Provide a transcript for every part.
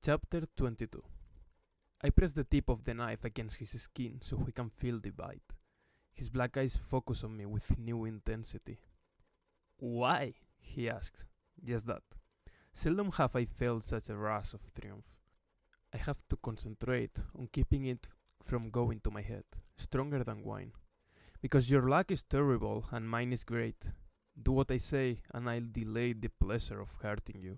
Chapter 22. I press the tip of the knife against his skin so he can feel the bite. His black eyes focus on me with new intensity. "Why?" he asks. Just that. Seldom have I felt such a rush of triumph. I have to concentrate on keeping it from going to my head, stronger than wine. Because your luck is terrible and mine is great. Do what I say and I'll delay the pleasure of hurting you.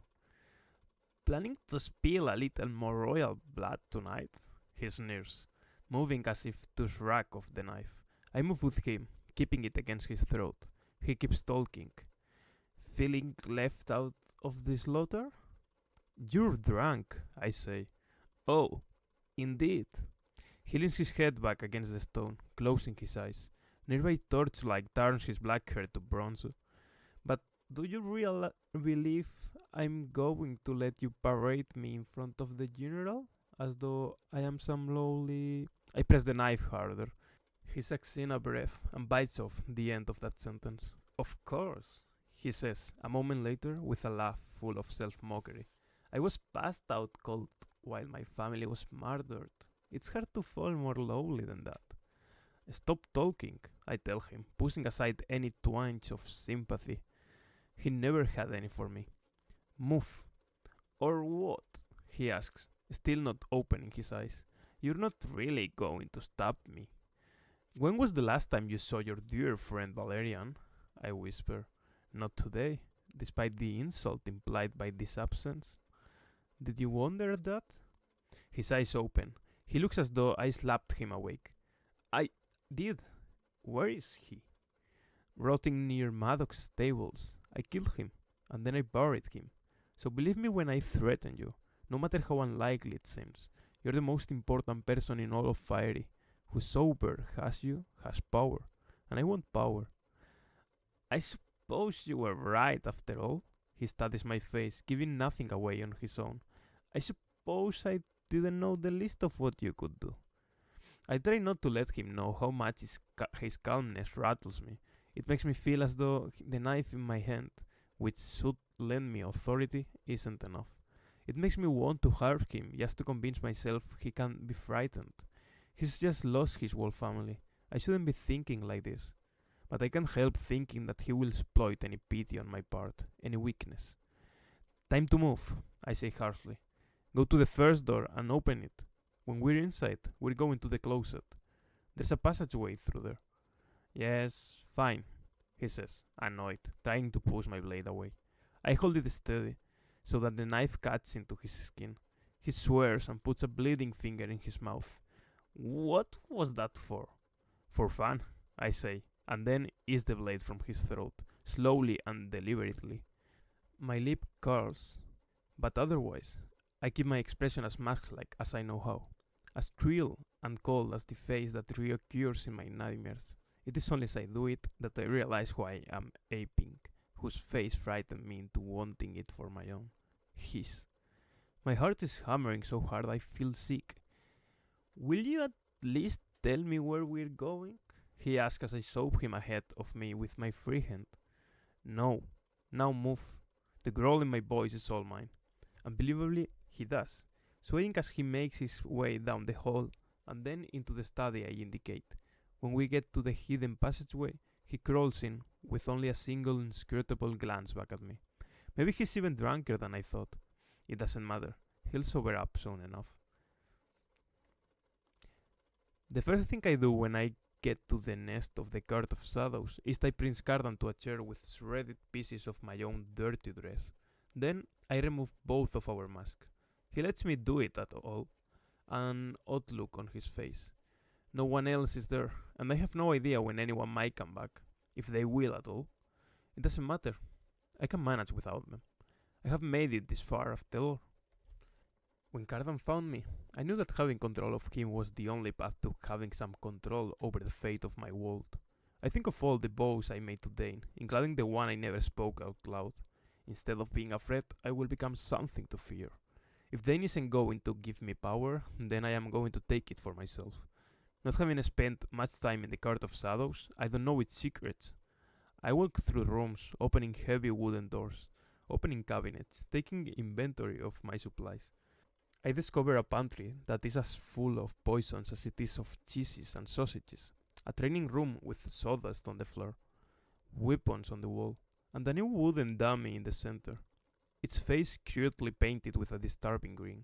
"Planning to spill a little more royal blood tonight?" he sneers, moving as if to shrug off the knife. I move with him, keeping it against his throat. He keeps talking. "Feeling left out of the slaughter?" "You're drunk," I say. "Oh, indeed." He leans his head back against the stone, closing his eyes. Nearby torchlight turns his black hair to bronze. "But do you believe I'm going to let you parade me in front of the general? As though I am some lowly..." I press the knife harder. He sucks in a breath and bites off the end of that sentence. "Of course," he says, a moment later with a laugh full of self-mockery. "I was passed out cold while my family was murdered. It's hard to fall more lowly than that." "Stop talking," I tell him, pushing aside any twinge of sympathy. He never had any for me. "Move." "Or what?" he asks, still not opening his eyes. "You're not really going to stop me." "When was the last time you saw your dear friend Valerian?" I whisper. "Not today, despite the insult implied by this absence." "Did you wonder at that?" His eyes open. He looks as though I slapped him awake. "I did." "Where is he?" "Rotting near Maddox's stables. I killed him, and then I buried him. So believe me when I threaten you, no matter how unlikely it seems. You're the most important person in all of Fiery. Whosoever has you has power, and I want power." "I suppose you were right after all." He studies my face, giving nothing away on his own. "I suppose I didn't know the least of what you could do." I try not to let him know how much his calmness rattles me. It makes me feel as though the knife in my hand, which should lend me authority, isn't enough. It makes me want to hurt him just to convince myself he can't be frightened. He's just lost his whole family. I shouldn't be thinking like this. But I can't help thinking that he will exploit any pity on my part, any weakness. "Time to move," I say harshly. "Go to the first door and open it. When we're inside, we're going to the closet. There's a passageway through there." "Yes, fine," he says, annoyed, trying to push my blade away. I hold it steady, so that the knife cuts into his skin. He swears and puts a bleeding finger in his mouth. "What was that for?" "For fun," I say, and then ease the blade from his throat, slowly and deliberately. My lip curls, but otherwise, I keep my expression as mask-like as I know how, as real and cold as the face that reoccurs in my nightmares. It is only as I do it that I realize who I am aping, whose face frightened me into wanting it for my own. His. My heart is hammering so hard I feel sick. "Will you at least tell me where we're going?" he asks as I shove him ahead of me with my free hand. "No. Now move." The growl in my voice is all mine. Unbelievably, he does, swaying as he makes his way down the hall and then into the study I indicate. When we get to the hidden passageway, he crawls in, with only a single inscrutable glance back at me. Maybe he's even drunker than I thought. It doesn't matter. He'll sober up soon enough. The first thing I do when I get to the nest of the Court of Shadows is tie Prince Cardan to a chair with shredded pieces of my own dirty dress. Then I remove both of our masks. He lets me do it at all, an odd look on his face. No one else is there, and I have no idea when anyone might come back, if they will at all. It doesn't matter. I can manage without them. I have made it this far after all. When Cardan found me, I knew that having control of him was the only path to having some control over the fate of my world. I think of all the vows I made to Dane, including the one I never spoke out loud. Instead of being afraid, I will become something to fear. If Dane isn't going to give me power, then I am going to take it for myself. Not having spent much time in the Court of Shadows, I don't know its secrets. I walk through rooms, opening heavy wooden doors, opening cabinets, taking inventory of my supplies. I discover a pantry that is as full of poisons as it is of cheeses and sausages, a training room with sawdust on the floor, weapons on the wall, and a new wooden dummy in the center, its face crudely painted with a disturbing green.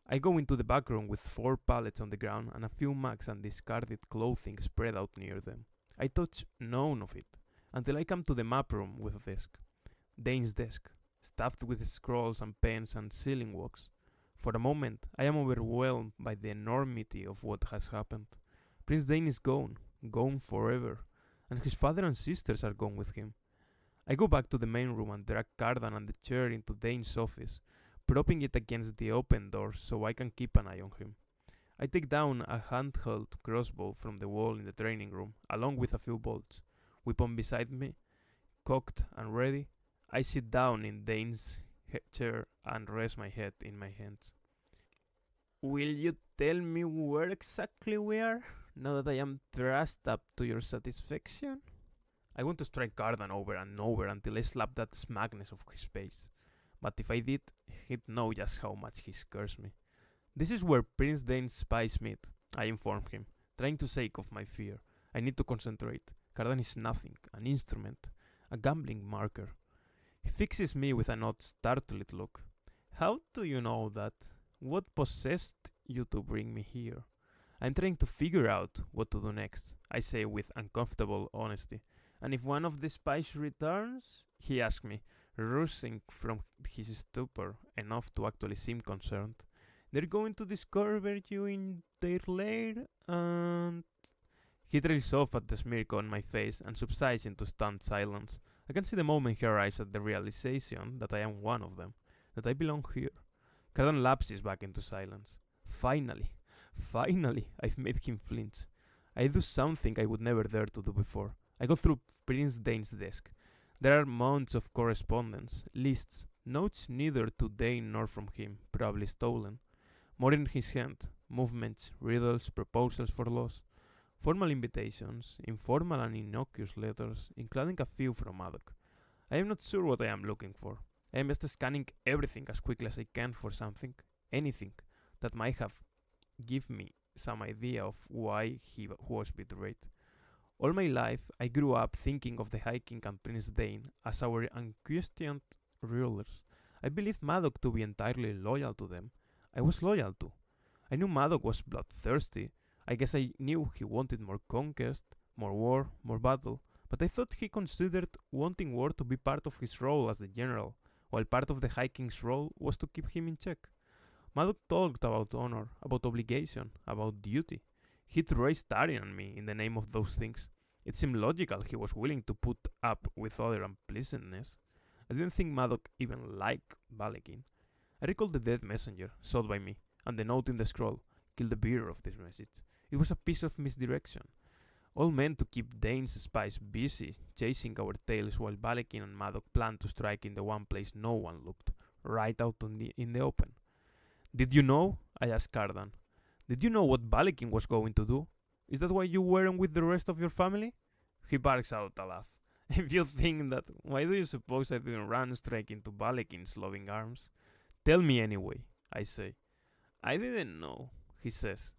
I go into the back room with 4 pallets on the ground and a few mags and discarded clothing spread out near them. I touch none of it until I come to the map room with a desk. Dane's desk, stuffed with scrolls and pens and sealing wax. For a moment, I am overwhelmed by the enormity of what has happened. Prince Dane is gone, gone forever, and his father and sisters are gone with him. I go back to the main room and drag Cardan and the chair into Dane's office, propping it against the open door so I can keep an eye on him. I take down a handheld crossbow from the wall in the training room, along with a few bolts. Weapon beside me, cocked and ready, I sit down in Dane's chair and rest my head in my hands. Will you tell me where exactly we are, now that I am dressed up to your satisfaction? I want to strike Cardan over and over until I slap that smagness of his face. But if I did, he'd know just how much he scares me. This is where Prince Dane's spies meet, I inform him, trying to shake off my fear. I need to concentrate. Cardan is nothing, an instrument, a gambling marker. He fixes me with an odd, startled look. How do you know that? What possessed you to bring me here? I'm trying to figure out what to do next, I say with uncomfortable honesty. And if one of the spies returns? He asks me, rousing from his stupor enough to actually seem concerned. They're going to discover you in their lair and... He trails off at the smirk on my face and subsides into stunned silence. I can see the moment he arrives at the realization that I am one of them, that I belong here. Cardan lapses back into silence. Finally, I've made him flinch. I do something I would never dare to do before. I go through Prince Dane's desk. There are mounds of correspondence, lists, notes neither to Dane nor from him, probably stolen. More in his hand, movements, riddles, proposals for loss. Formal invitations, informal and innocuous letters, including a few from Maddox. I am not sure what I am looking for. I am just scanning everything as quickly as I can for something, anything, that might have give me some idea of why he was betrayed. All my life, I grew up thinking of the High King and Prince Dane as our unquestioned rulers. I believed Maddox to be entirely loyal to them. I was loyal too. I knew Maddox was bloodthirsty. I guess I knew he wanted more conquest, more war, more battle, but I thought he considered wanting war to be part of his role as the general, while part of the High King's role was to keep him in check. Maddox talked about honor, about obligation, about duty. He threw Starion on me in the name of those things. It seemed logical he was willing to put up with other unpleasantness. I didn't think Maddox even liked Balekin. I recalled the dead messenger, sought by me, and the note in the scroll, kill the bearer of this message. It was a piece of misdirection. All meant to keep Dane's spies busy, chasing our tails while Balekin and Maddox planned to strike in the one place no one looked, right out in the open. Did you know? I asked Cardan. Did you know what Balekin was going to do? Is that why you weren't with the rest of your family? He barks out a laugh. If you think that, why do you suppose I didn't run straight into Balekin's loving arms? Tell me anyway, I say. I didn't know, he says.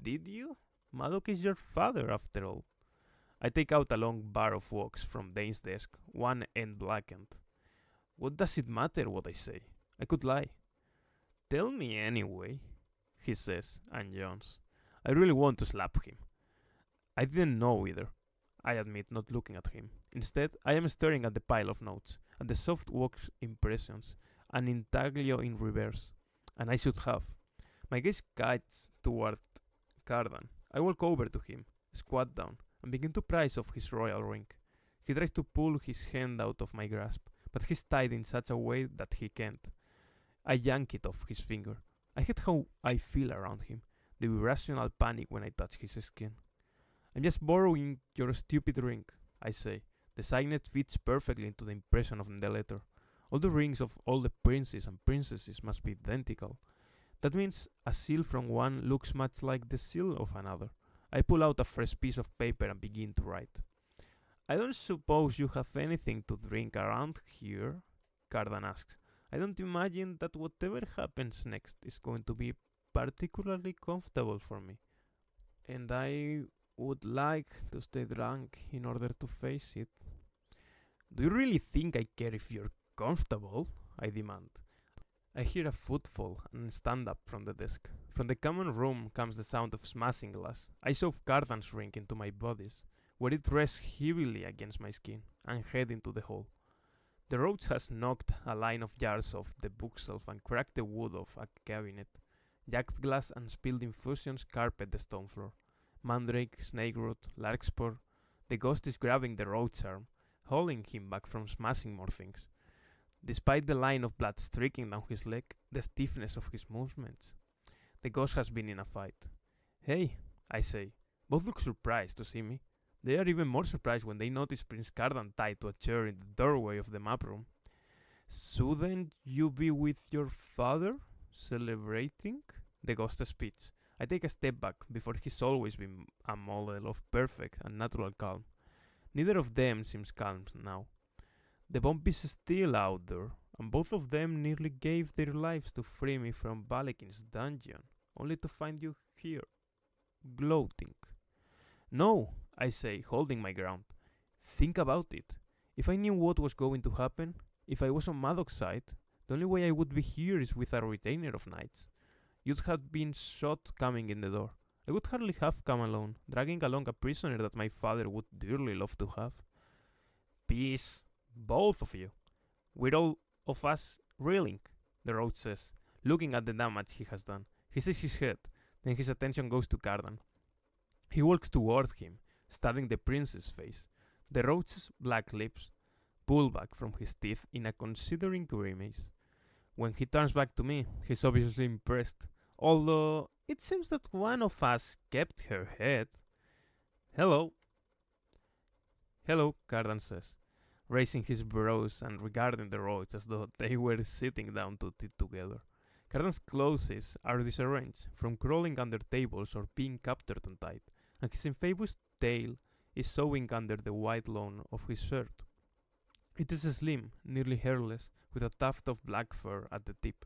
Did you? Maddox is your father, after all. I take out a long bar of wax from Dane's desk, one end blackened. What does it matter what I say? I could lie. Tell me anyway, he says, and yawns. I really want to slap him. I didn't know either, I admit, not looking at him. Instead, I am staring at the pile of notes, at the soft wax impressions, an intaglio in reverse. And I should have. My gaze guides toward Cardan. I walk over to him, squat down, and begin to prise off his royal ring. He tries to pull his hand out of my grasp, but he's tied in such a way that he can't. I yank it off his finger. I hate how I feel around him, the irrational panic when I touch his skin. I'm just borrowing your stupid ring, I say. The signet fits perfectly into the impression of the letter. All the rings of all the princes and princesses must be identical. That means a seal from one looks much like the seal of another. I pull out a fresh piece of paper and begin to write. I don't suppose you have anything to drink around here? Cardan asks, I don't imagine that whatever happens next is going to be particularly comfortable for me. And I would like to stay drunk in order to face it. Do you really think I care if you're comfortable? I demand. I hear a footfall and stand up from the desk. From the common room comes the sound of smashing glass. I shove Cardan's ring into my bodice, where it rests heavily against my skin, and head into the hall. The roach has knocked a line of jars off the bookshelf and cracked the wood of a cabinet. Jagged glass and spilled infusions carpet the stone floor. Mandrake, snakeroot, larkspur. The ghost is grabbing the roach's arm, holding him back from smashing more things. Despite the line of blood streaking down his leg, the stiffness of his movements. The ghost has been in a fight. Hey, I say. Both look surprised to see me. They are even more surprised when they notice Prince Cardan tied to a chair in the doorway of the map room. Shouldn't you be with your father? Celebrating? The ghost speaks. I take a step back before he's always been a model of perfect and natural calm. Neither of them seems calm now. The bomb is still out there, and both of them nearly gave their lives to free me from Balekin's dungeon, only to find you here, gloating. No, I say, holding my ground. Think about it. If I knew what was going to happen, if I was on Madoc's side, the only way I would be here is with a retainer of knights. You'd have been shot coming in the door. I would hardly have come alone, dragging along a prisoner that my father would dearly love to have. Peace, both of you. We're all of us reeling, the roach says, looking at the damage he has done. He shakes his head, then his attention goes to Cardan. He walks toward him, studying the prince's face. The roach's black lips pull back from his teeth in a considering grimace. When he turns back to me, he's obviously impressed, although it seems that one of us kept her head. Hello. Hello, Cardan says, raising his brows and regarding the roach as though they were sitting down to tea together. Cardan's clothes are disarranged, from crawling under tables or being captured and tied, and his infamous tail is showing under the white lawn of his shirt. It is slim, nearly hairless, with a tuft of black fur at the tip.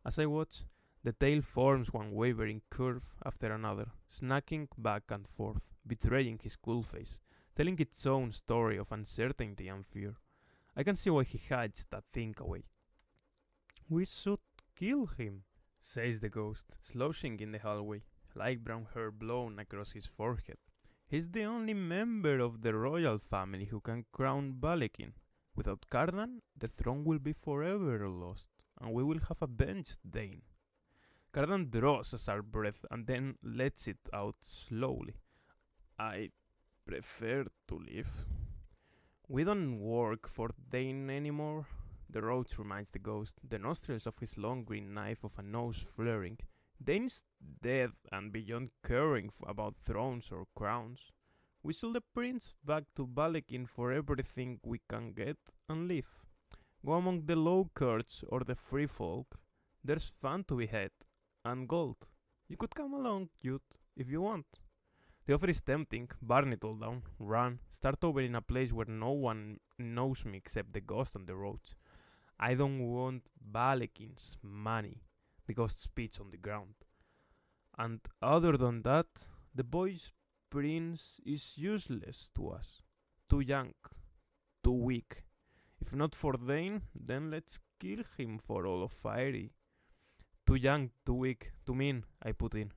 As I watch, the tail forms one wavering curve after another, snaking back and forth, betraying his cool face, telling its own story of uncertainty and fear. I can see why he hides that thing away. We should kill him, says the ghost, slouching in the hallway, light brown hair blown across his forehead. He's the only member of the royal family who can crown Balekin. Without Cardan, the throne will be forever lost, and we will have avenged Dane. Cardan draws a sharp breath and then lets it out slowly. I prefer to live. We don't work for Dane anymore. The roach reminds the ghost, the nostrils of his long green knife of a nose flaring. Dane's dead and beyond caring about thrones or crowns. We sell the prince back to Balekin for everything we can get and live. Go among the low courts or the free folk. There's fun to be had, and gold. You could come along, youth, if you want. The offer is tempting. Burn it all down, run, start over in a place where no one knows me except the ghost and the roach. I don't want Balekin's money. The ghost spits on the ground. And other than that, the boy's prince is useless to us. Too young, too weak. If not for Dane, then let's kill him for all of Fiery. Too young, too weak, too mean, I put in.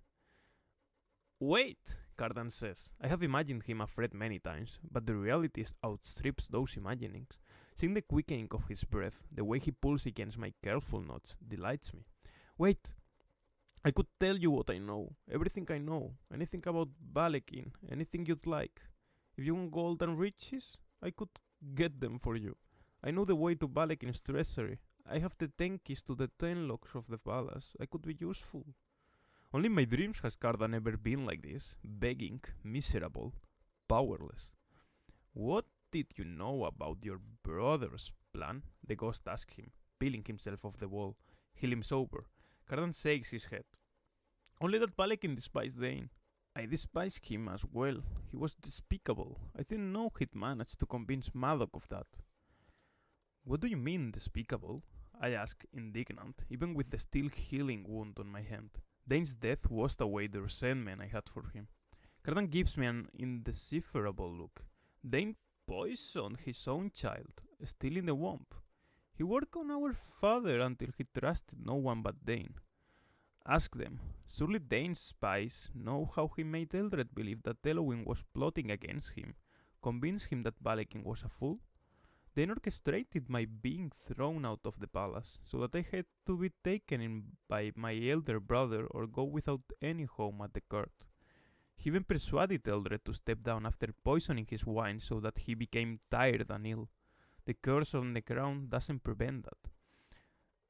Wait, Cardan says. I have imagined him afraid many times, but the reality outstrips those imaginings. Seeing the quickening of his breath, the way he pulls against my careful knots, delights me. Wait, I could tell you what I know, everything I know, anything about Balekin, anything you'd like. If you want gold and riches, I could get them for you. I know the way to Balekin's treasury. I have the 10 keys to the 10 locks of the palace. I could be useful. Only in my dreams has Cardan ever been like this, begging, miserable, powerless. What did you know about your brother's plan? The ghost asked him, peeling himself off the wall. He limps over. Cardan shakes his head. Only that Balekin despised Dane. I despise him as well. He was despicable. I didn't know he'd managed to convince Madoc of that. What do you mean, despicable? I ask, indignant, even with the still healing wound on my hand. Dane's death washed away the resentment I had for him. Cardan gives me an indecipherable look. Dane poisoned his own child, still in the womb. He worked on our father until he trusted no one but Dane. Ask them. Surely Dane's spies know how he made Eldred believe that Elohim was plotting against him, convinced him that Balekin was a fool. Dane orchestrated my being thrown out of the palace, so that I had to be taken in by my elder brother or go without any home at the court. He even persuaded Eldred to step down after poisoning his wine so that he became tired and ill. The curse on the crown doesn't prevent that.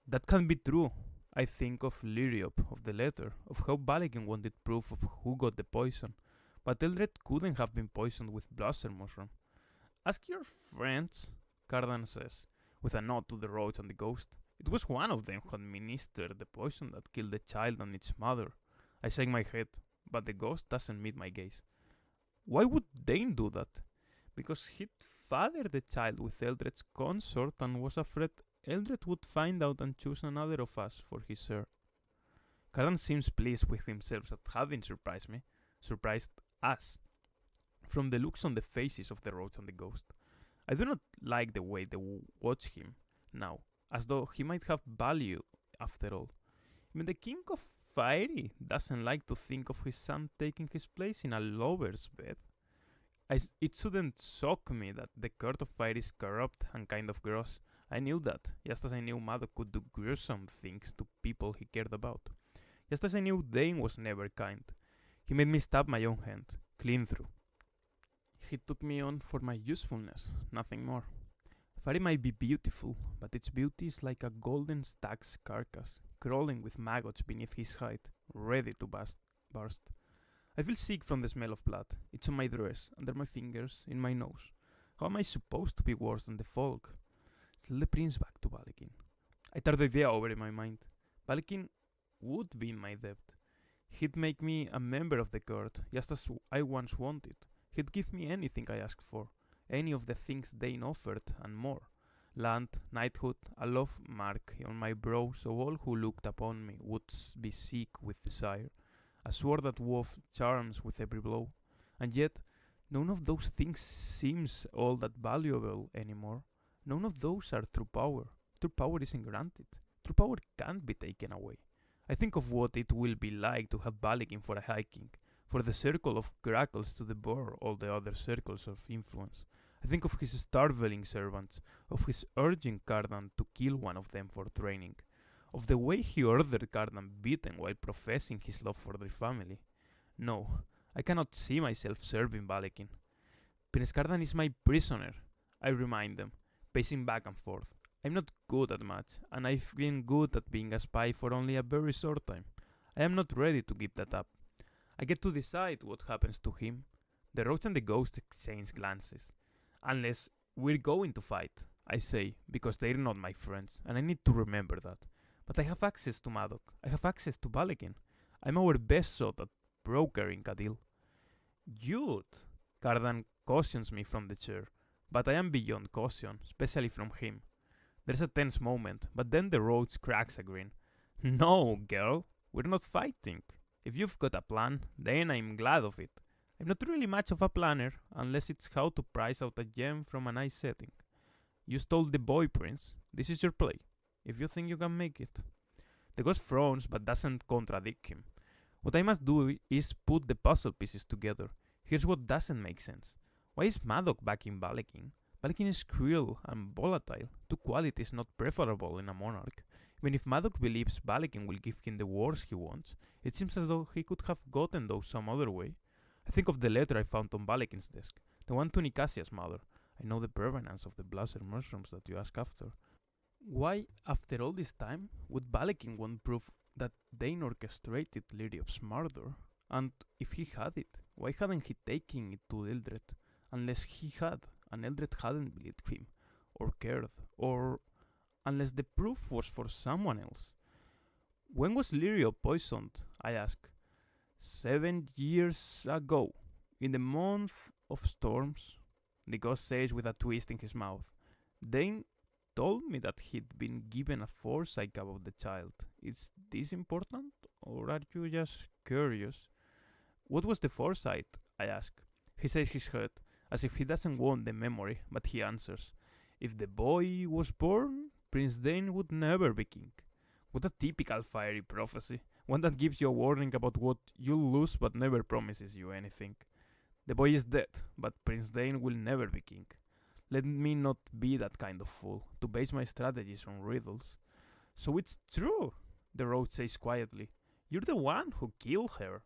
That can't be true. I think of Liriop, of the letter, of how Balekin wanted proof of who got the poison, but Eldred couldn't have been poisoned with blossom mushroom. Ask your friends, Cardan says, with a nod to the roach and the ghost. It was one of them who administered the poison that killed the child and its mother. I shake my head, but the ghost doesn't meet my gaze. Why would Dane do that? Because he'd fathered the child with Eldred's consort and was afraid Eldred would find out and choose another of us for his heir. Cardan seems pleased with himself at having surprised us, from the looks on the faces of the roach and the ghost. I do not like the way they watch him now, as though he might have value after all. Even the King of Fairy doesn't like to think of his son taking his place in a lover's bed. It shouldn't shock me that the court of Fire is corrupt and kind of gross. I knew that, just as I knew Madoc could do gruesome things to people he cared about. Just as I knew Dane was never kind. He made me stab my own hand, clean through. He took me on for my usefulness, nothing more. Fairy might be beautiful, but its beauty is like a golden stag's carcass, crawling with maggots beneath his hide, ready to burst. I feel sick from the smell of blood. It's on my dress, under my fingers, in my nose. How am I supposed to be worse than the folk? Tell the prince back to Balekin. I turned the idea over in my mind. Balekin would be in my debt. He'd make me a member of the court, just as I once wanted. He'd give me anything I asked for, any of the things Dane offered, and more. Land, knighthood, a love mark on my brow so all who looked upon me would be sick with desire, a sword that wove charms with every blow. And yet, none of those things seems all that valuable anymore. None of those are true power. True power isn't granted. True power can't be taken away. I think of what it will be like to have Balekin for a high king, for the circle of grackles to devour all the other circles of influence. I think of his starveling servants, of his urging Cardan to kill one of them for training, of the way he ordered Cardan beaten while professing his love for their family. No, I cannot see myself serving Balekin. Prince Cardan is my prisoner, I remind them, pacing back and forth. I'm not good at much, and I've been good at being a spy for only a very short time. I am not ready to give that up. I get to decide what happens to him. The roach and the ghost exchange glances. Unless we're going to fight, I say, because they're not my friends, and I need to remember that. But I have access to Madoc. I have access to Balekin. I'm our best shot at brokering a deal. Youth, Cardan cautions me from the chair, but I am beyond caution, especially from him. There's a tense moment, but then the roach cracks a grin. No, girl, we're not fighting. If you've got a plan, then I'm glad of it. I'm not really much of a planner, unless it's how to price out a gem from a nice setting. You stole the boy, Prince. This is your play, if you think you can make it. The ghost frowns, but doesn't contradict him. What I must do is put the puzzle pieces together. Here's what doesn't make sense. Why is Madoc backing Balekin? Balekin is cruel and volatile, two qualities not preferable in a monarch. Even if Madoc believes Balekin will give him the wars he wants, it seems as though he could have gotten those some other way. I think of the letter I found on Balekin's desk, the one to Nicasia's mother. I know the provenance of the blossom mushrooms that you ask after. Why, after all this time, would Balekin want proof that Dane orchestrated Lyriop's murder? And if he had it, why hadn't he taken it to Eldred? Unless he had, and Eldred hadn't believed him, or cared, or unless the proof was for someone else. When was Lyriop poisoned? I ask. 7 years ago, in the month of storms, the ghost says with a twist in his mouth. Dane told me that he'd been given a foresight about the child. Is this important, or are you just curious? What was the foresight? I ask. He shakes his head, as if he doesn't want the memory, but he answers. If the boy was born, Prince Dane would never be king. What a typical fiery prophecy. One that gives you a warning about what you'll lose but never promises you anything. The boy is dead, but Prince Dane will never be king. Let me not be that kind of fool, to base my strategies on riddles. So it's true, the road says quietly. You're the one who killed her.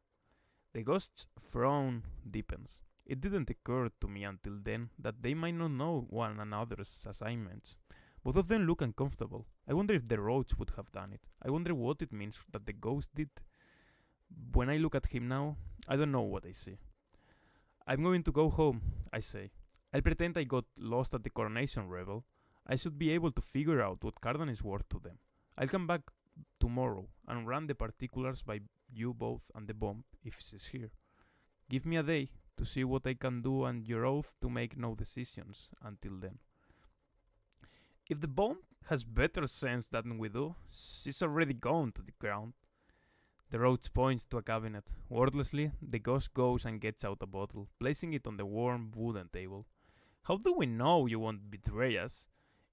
The ghost's frown deepens. It didn't occur to me until then that they might not know one another's assignments. Both of them look uncomfortable. I wonder if the roads would have done it. I wonder what it means that the ghost did. When I look at him now, I don't know what I see. I'm going to go home, I say. I'll pretend I got lost at the coronation revel. I should be able to figure out what Cardan is worth to them. I'll come back tomorrow and run the particulars by you both and the bomb if she's here. Give me a day to see what I can do and your oath to make no decisions until then. If the bomb has better sense than we do, she's already gone to the ground. The Rhodes points to a cabinet. Wordlessly, the ghost goes and gets out a bottle, placing it on the warm wooden table. How do we know you won't betray us?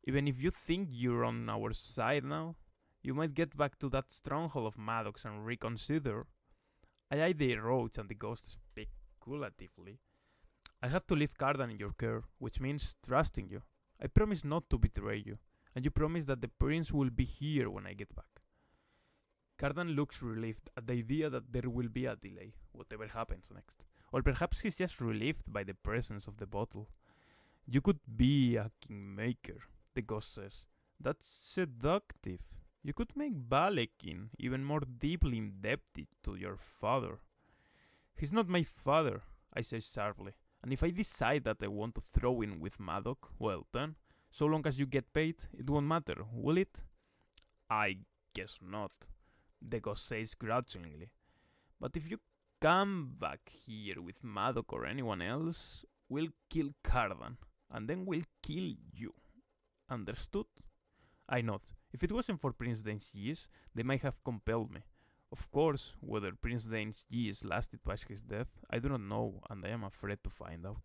Even if you think you're on our side now, you might get back to that stronghold of Maddox and reconsider. I eye the Rhodes and the ghost speculatively. I have to leave Cardan in your care, which means trusting you. I promise not to betray you, and you promise that the prince will be here when I get back. Cardan looks relieved at the idea that there will be a delay, whatever happens next. Or perhaps he's just relieved by the presence of the bottle. You could be a kingmaker, the ghost says. That's seductive. You could make Balekin even more deeply indebted to your father. He's not my father, I say sharply. And if I decide that I want to throw in with Maddox, well then, so long as you get paid, it won't matter, will it? I guess not, the ghost says grudgingly. But if you come back here with Maddox or anyone else, we'll kill Cardan, and then we'll kill you. Understood? I nod. If it wasn't for Prince Dane's years, they might have compelled me. Of course, whether Prince Dane's years lasted past his death, I do not know, and I am afraid to find out.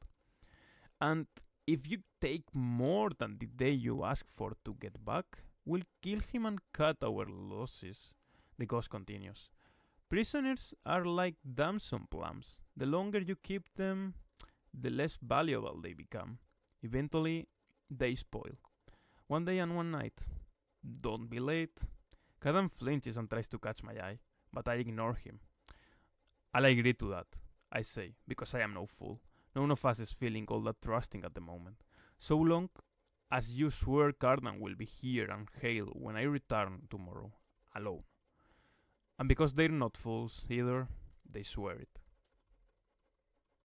And if you take more than the day you ask for to get back, we'll kill him and cut our losses, the ghost continues. Prisoners are like damson plums. The longer you keep them, the less valuable they become. Eventually, they spoil. One day and one night. Don't be late. Cardan flinches and tries to catch my eye, but I ignore him. I'll agree to that, I say, because I am no fool. None of us is feeling all that trusting at the moment. So long as you swear Cardan will be here and Hale when I return tomorrow, alone. And because they're not fools either, they swear it.